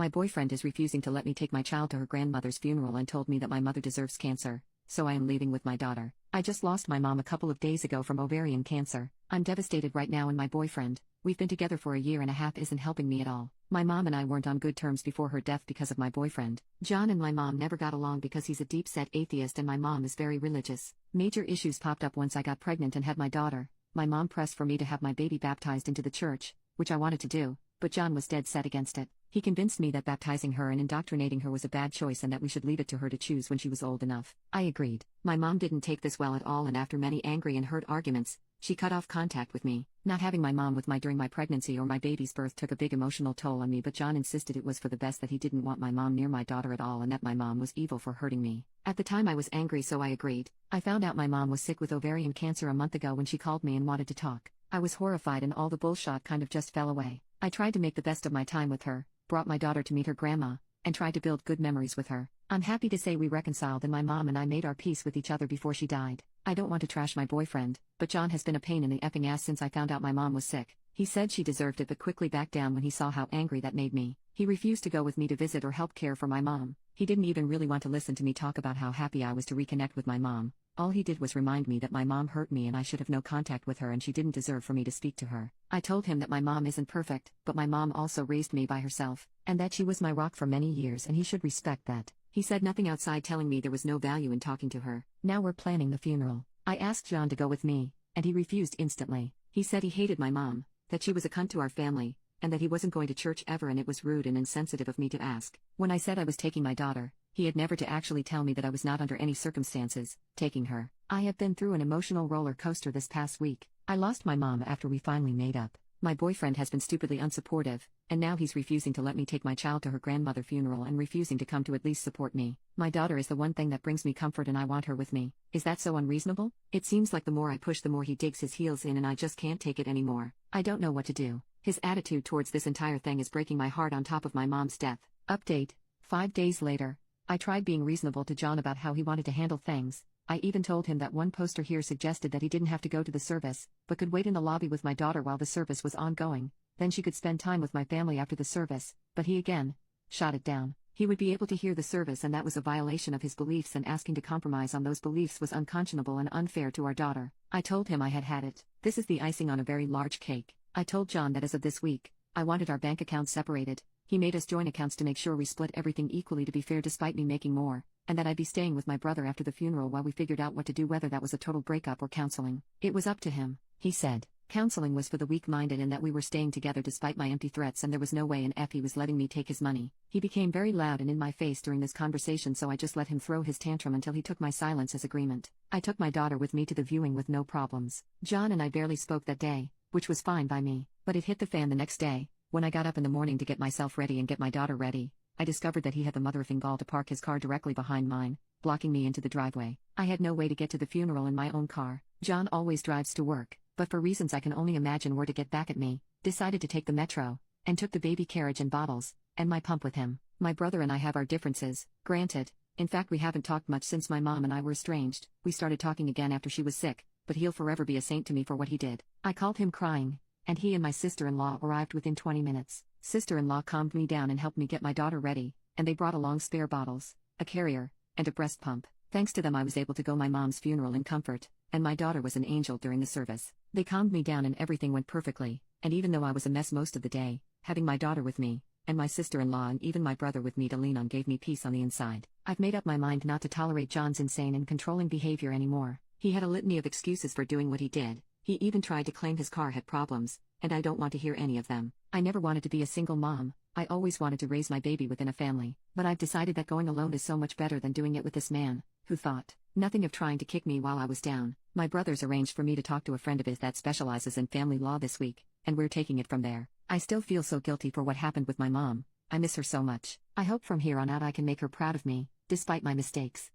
My boyfriend is refusing to let me take my child to her grandmother's funeral and told me that my mother deserves cancer, so I am leaving with my daughter. I just lost my mom a couple of days ago from ovarian cancer. I'm devastated right now, and my boyfriend, we've been together for a year and a half, isn't helping me at all. My mom and I weren't on good terms before her death because of my boyfriend. John and my mom never got along because he's a deep-set atheist and my mom is very religious. Major issues popped up once I got pregnant and had my daughter. My mom pressed for me to have my baby baptized into the church, which I wanted to do, but John was dead set against it. He convinced me that baptizing her and indoctrinating her was a bad choice and that we should leave it to her to choose when she was old enough. I agreed. My mom didn't take this well at all, and after many angry and hurt arguments, she cut off contact with me. Not having my mom with me during my pregnancy or my baby's birth took a big emotional toll on me, but John insisted it was for the best, that he didn't want my mom near my daughter at all and that my mom was evil for hurting me. At the time I was angry, so I agreed. I found out my mom was sick with ovarian cancer a month ago when she called me and wanted to talk. I was horrified and all the bullshit kind of just fell away. I tried to make the best of my time with her, brought my daughter to meet her grandma, and tried to build good memories with her. I'm happy to say we reconciled and my mom and I made our peace with each other before she died. I don't want to trash my boyfriend, but John has been a pain in the effing ass since I found out my mom was sick. He said she deserved it but quickly backed down when he saw how angry that made me. He refused to go with me to visit or help care for my mom. He didn't even really want to listen to me talk about how happy I was to reconnect with my mom. All he did was remind me that my mom hurt me and I should have no contact with her and she didn't deserve for me to speak to her. I told him that my mom isn't perfect, but my mom also raised me by herself, and that she was my rock for many years and he should respect that. He said nothing outside telling me there was no value in talking to her. Now we're planning the funeral. I asked John to go with me, and he refused instantly. He said he hated my mom, that she was a cunt to our family, and that he wasn't going to church ever and it was rude and insensitive of me to ask. When I said I was taking my daughter, he had never to actually tell me that I was not under any circumstances taking her. I have been through an emotional roller coaster this past week. I lost my mom after we finally made up. My boyfriend has been stupidly unsupportive, and now he's refusing to let me take my child to her grandmother's funeral and refusing to come to at least support me. My daughter is the one thing that brings me comfort and I want her with me. Is that so unreasonable? It seems like the more I push the more he digs his heels in and I just can't take it anymore. I don't know what to do. His attitude towards this entire thing is breaking my heart on top of my mom's death. Update. 5 days later. I tried being reasonable to John about how he wanted to handle things. I even told him that one poster here suggested that he didn't have to go to the service, but could wait in the lobby with my daughter while the service was ongoing. Then she could spend time with my family after the service, but he again shot it down. He would be able to hear the service and that was a violation of his beliefs, and asking to compromise on those beliefs was unconscionable and unfair to our daughter. I told him I had had it. This is the icing on a very large cake. I told John that as of this week, I wanted our bank accounts separated. He made us join accounts to make sure we split everything equally to be fair despite me making more, and that I'd be staying with my brother after the funeral while we figured out what to do, whether that was a total breakup or counseling. It was up to him. He said counseling was for the weak-minded and that we were staying together despite my empty threats and there was no way in F he was letting me take his money. He became very loud and in my face during this conversation, so I just let him throw his tantrum until he took my silence as agreement. I took my daughter with me to the viewing with no problems. John and I barely spoke that day, which was fine by me, but it hit the fan the next day. When I got up in the morning to get myself ready and get my daughter ready, I discovered that he had the mother effing gall to park his car directly behind mine, blocking me into the driveway. I had no way to get to the funeral in my own car. John always drives to work, but for reasons I can only imagine were to get back at me, decided to take the metro, and took the baby carriage and bottles, and my pump with him. My brother and I have our differences, granted. In fact, we haven't talked much since my mom and I were estranged. We started talking again after she was sick, but he'll forever be a saint to me for what he did. I called him crying, and he and my sister-in-law arrived within 20 minutes. Sister-in-law calmed me down and helped me get my daughter ready, and they brought along spare bottles, a carrier, and a breast pump. Thanks to them I was able to go my mom's funeral in comfort, and my daughter was an angel during the service. They calmed me down and everything went perfectly, and even though I was a mess most of the day, having my daughter with me, and my sister-in-law and even my brother with me to lean on gave me peace on the inside. I've made up my mind not to tolerate John's insane and controlling behavior anymore. He had a litany of excuses for doing what he did. He even tried to claim his car had problems, and I don't want to hear any of them. I never wanted to be a single mom. I always wanted to raise my baby within a family, but I've decided that going alone is so much better than doing it with this man, who thought nothing of trying to kick me while I was down. My brother's arranged for me to talk to a friend of his that specializes in family law this week, and we're taking it from there. I still feel so guilty for what happened with my mom. I miss her so much. I hope from here on out I can make her proud of me, despite my mistakes.